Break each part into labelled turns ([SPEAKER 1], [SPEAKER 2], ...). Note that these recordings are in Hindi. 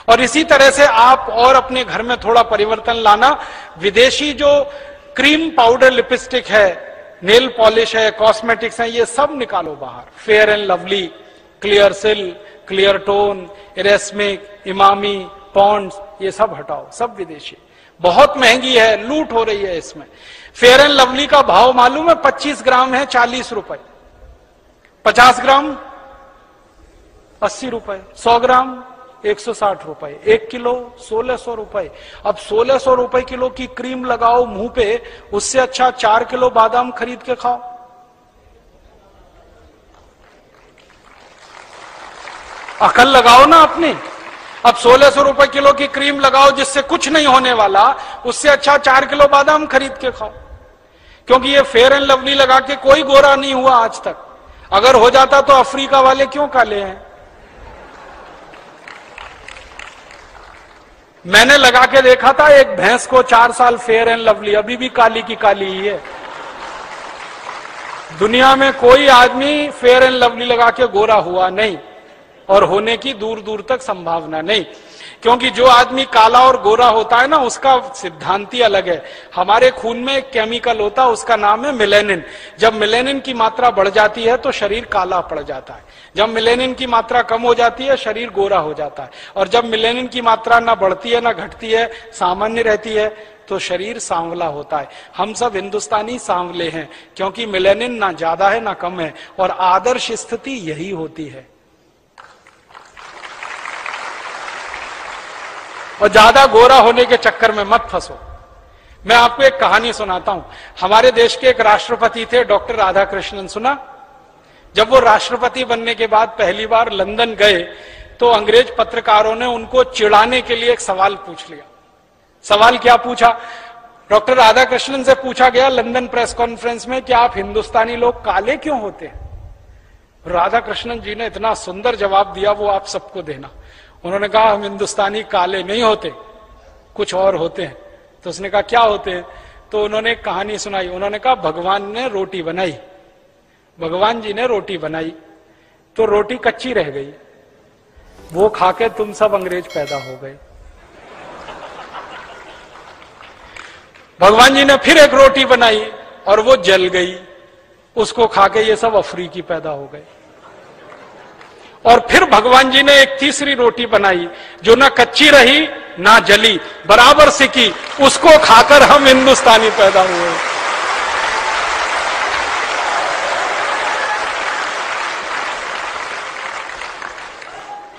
[SPEAKER 1] और इसी तरह से आप और अपने घर में थोड़ा परिवर्तन लाना। विदेशी जो क्रीम पाउडर लिपस्टिक है, नेल पॉलिश है, कॉस्मेटिक्स है, ये सब निकालो बाहर। फेयर एंड लवली, क्लियर सिल, क्लियर टोन, इरेस्मिक, इमामी, पॉन्ड्स, ये सब हटाओ, सब विदेशी। बहुत महंगी है, लूट हो रही है इसमें। फेयर एंड लवली का भाव मालूम है? 25 ग्राम है 40 रुपए, 50 ग्राम 80 रुपए, 100 ग्राम 160 रुपए, 1 किलो 1600 रुपए। अब 1600 रुपए किलो की क्रीम लगाओ मुंह पे, उससे अच्छा 4 किलो बादाम खरीद के खाओ। अकल लगाओ ना अपनी। अब 1600 रुपए किलो की क्रीम लगाओ जिससे कुछ नहीं होने वाला, उससे अच्छा 4 किलो बादाम खरीद के खाओ। क्योंकि ये फेयर एंड लवली लगा के कोई गोरा नहीं हुआ आज तक। अगर हो जाता तो अफ्रीका वाले क्यों काले हैं? मैंने लगा के देखा था एक भैंस को 4 साल फेयर एंड लवली, अभी भी काली की काली ही है। दुनिया में कोई आदमी फेयर एंड लवली लगा के गोरा हुआ नहीं, और होने की दूर दूर तक संभावना नहीं। क्योंकि जो आदमी काला और गोरा होता है ना, उसका सिद्धांत ही अलग है। हमारे खून में एक केमिकल होता है, उसका नाम है मेलेनिन। जब मेलेनिन की मात्रा बढ़ जाती है तो शरीर काला पड़ जाता है। जब मेलेनिन की मात्रा कम हो जाती है शरीर गोरा हो जाता है। और जब मेलेनिन की मात्रा ना बढ़ती है ना घटती है, सामान्य रहती है, तो शरीर सांवला होता है। हम सब हिंदुस्तानी सांवले हैं क्योंकि मेलेनिन ना ज्यादा है ना कम है, और आदर्श स्थिति यही होती है। और ज्यादा गोरा होने के चक्कर में मत फंसो। मैं आपको एक कहानी सुनाता हूं। हमारे देश के एक राष्ट्रपति थे, डॉक्टर राधाकृष्णन, सुना? जब वो राष्ट्रपति बनने के बाद पहली बार लंदन गए तो अंग्रेज पत्रकारों ने उनको चिढ़ाने के लिए एक सवाल पूछ लिया। सवाल क्या पूछा? डॉक्टर राधाकृष्णन से पूछा गया लंदन प्रेस कॉन्फ्रेंस में कि आप हिंदुस्तानी लोग काले क्यों होते हैं? राधाकृष्णन जी ने इतना सुंदर जवाब दिया, वो आप सबको देना। उन्होंने कहा हम हिंदुस्तानी काले नहीं होते, कुछ और होते हैं। तो उसने कहा क्या होते हैं? तो उन्होंने एक कहानी सुनाई। उन्होंने कहा भगवान ने रोटी बनाई, भगवान जी ने रोटी बनाई तो रोटी कच्ची रह गई, वो खाके तुम सब अंग्रेज पैदा हो गए। भगवान जी ने फिर एक रोटी बनाई और वो जल गई, उसको खाके ये सब अफ्रीकी पैदा हो गए। और फिर भगवान जी ने एक तीसरी रोटी बनाई जो ना कच्ची रही ना जली, बराबर सिकी, उसको खाकर हम हिंदुस्तानी पैदा हुए।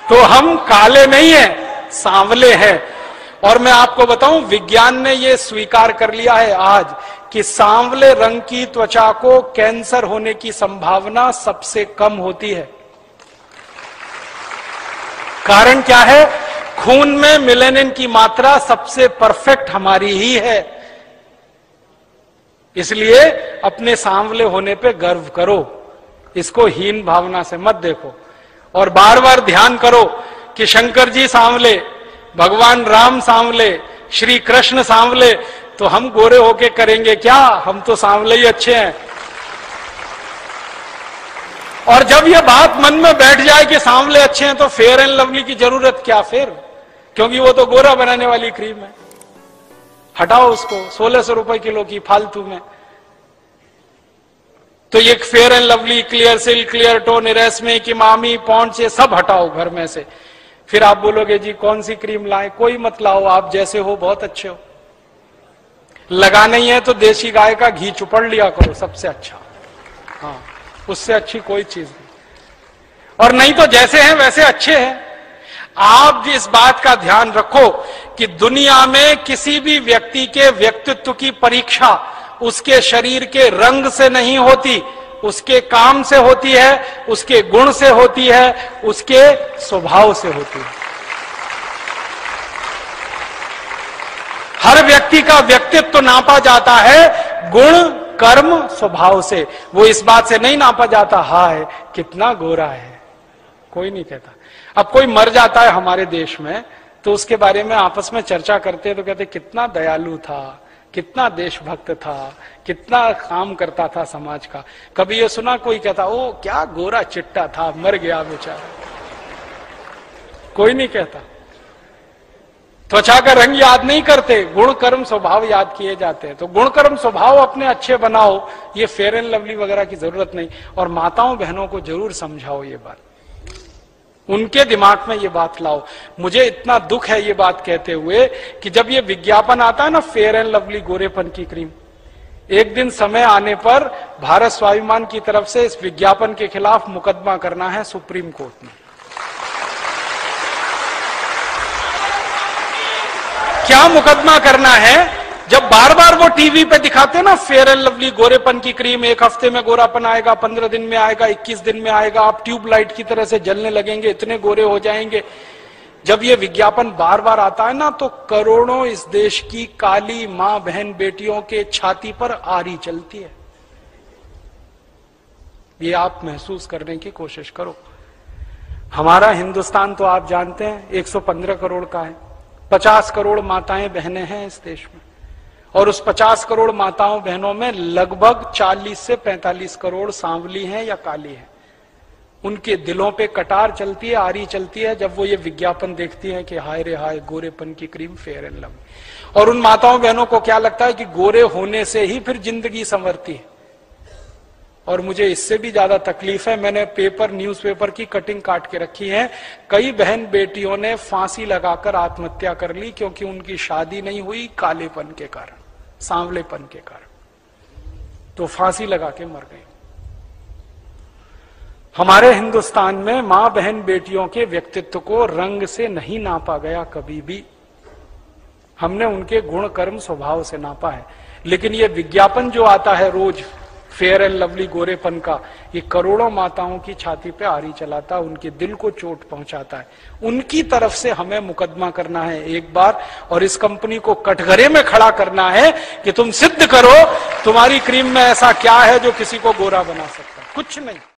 [SPEAKER 1] तो हम काले नहीं हैं, सांवले हैं। और मैं आपको बताऊं, विज्ञान ने यह स्वीकार कर लिया है आज कि सांवले रंग की त्वचा को कैंसर होने की संभावना सबसे कम होती है। कारण क्या है? खून में मेलेनिन की मात्रा सबसे परफेक्ट हमारी ही है। इसलिए अपने सांवले होने पे गर्व करो, इसको हीन भावना से मत देखो। और बार बार ध्यान करो कि शंकर जी सांवले, भगवान राम सांवले, श्री कृष्ण सांवले, तो हम गोरे होके करेंगे क्या? हम तो सांवले ही अच्छे हैं। और जब यह बात मन में बैठ जाए कि सांवले अच्छे हैं तो फेयर एंड लवली की जरूरत क्या फिर? क्योंकि वो तो गोरा बनाने वाली क्रीम है। हटाओ उसको, 1600 रुपए किलो की फालतू में। तो ये फेयर एंड लवली, क्लियर सिल, क्लियर टोन, इरेस्मिक, इमामी, पॉन्ड्स, ये सब हटाओ घर में से। फिर आप बोलोगे जी कौन सी क्रीम लाएं? कोई मत लाओ, आप जैसे हो बहुत अच्छे हो। लगा नहीं है तो देसी गाय का घी चुपड़ लिया करो, सबसे अच्छा। हाँ, उससे अच्छी कोई चीज नहीं। और नहीं तो जैसे हैं वैसे अच्छे हैं। आप भी इस बात का ध्यान रखो कि दुनिया में किसी भी व्यक्ति के व्यक्तित्व की परीक्षा उसके शरीर के रंग से नहीं होती, उसके काम से होती है, उसके गुण से होती है, उसके स्वभाव से होती है। हर व्यक्ति का व्यक्तित्व नापा जाता है गुण, कर्म, स्वभाव से। वो इस बात से नहीं नापा जाता हाय कितना गोरा है, कोई नहीं कहता। अब कोई मर जाता है हमारे देश में तो उसके बारे में आपस में चर्चा करते हैं तो कहते कितना दयालु था, कितना देशभक्त था, कितना काम करता था समाज का। कभी ये सुना कोई कहता ओ क्या गोरा चिट्टा था, मर गया बेचारा? कोई नहीं कहता। त्वचा का रंग याद नहीं करते, गुण कर्म स्वभाव याद किए जाते हैं। तो गुण कर्म स्वभाव अपने अच्छे बनाओ, ये फेयर एंड लवली वगैरह की जरूरत नहीं। और माताओं बहनों को जरूर समझाओ ये बात, उनके दिमाग में ये बात लाओ। मुझे इतना दुख है ये बात कहते हुए कि जब ये विज्ञापन आता है ना फेयर एंड लवली गोरेपन की क्रीम, एक दिन समय आने पर भारत स्वाभिमान की तरफ से इस विज्ञापन के खिलाफ मुकदमा करना है सुप्रीम कोर्ट में। क्या मुकदमा करना है? जब बार बार वो टीवी पे दिखाते हैं ना फेयर एंड लवली गोरेपन की क्रीम, एक हफ्ते में गोरापन आएगा, 15 दिन में आएगा, 21 दिन में आएगा, आप ट्यूबलाइट की तरह से जलने लगेंगे, इतने गोरे हो जाएंगे। जब ये विज्ञापन बार बार आता है ना, तो करोड़ों इस देश की काली मां बहन बेटियों के छाती पर आरी चलती है। ये आप महसूस करने की कोशिश करो। हमारा हिंदुस्तान तो आप जानते हैं 115 करोड़ का है, 50 करोड़ माताएं बहनें हैं इस देश में, और उस 50 करोड़ माताओं बहनों में लगभग 40 से 45 करोड़ सांवली हैं या काली हैं। उनके दिलों पे कटार चलती है, आरी चलती है जब वो ये विज्ञापन देखती हैं कि हाय रे हाय गोरेपन की क्रीम फेयर एंड लवली। और उन माताओं बहनों को क्या लगता है कि गोरे होने से ही फिर जिंदगी संवरती है। और मुझे इससे भी ज्यादा तकलीफ है, मैंने न्यूज़पेपर की कटिंग काट के रखी है। कई बहन बेटियों ने फांसी लगाकर आत्महत्या कर ली क्योंकि उनकी शादी नहीं हुई कालेपन के कारण, सांवलेपन के कारण, तो फांसी लगा के मर गई। हमारे हिंदुस्तान में मां बहन बेटियों के व्यक्तित्व को रंग से नहीं नापा गया कभी भी, हमने उनके गुण कर्म स्वभाव से नापा है। लेकिन ये विज्ञापन जो आता है रोज फेयर एंड लवली गोरेपन का, ये करोड़ों माताओं की छाती पे आरी चलाता है, उनके दिल को चोट पहुंचाता है। उनकी तरफ से हमें मुकदमा करना है एक बार, और इस कंपनी को कटघरे में खड़ा करना है कि तुम सिद्ध करो तुम्हारी क्रीम में ऐसा क्या है जो किसी को गोरा बना सकता है। कुछ नहीं।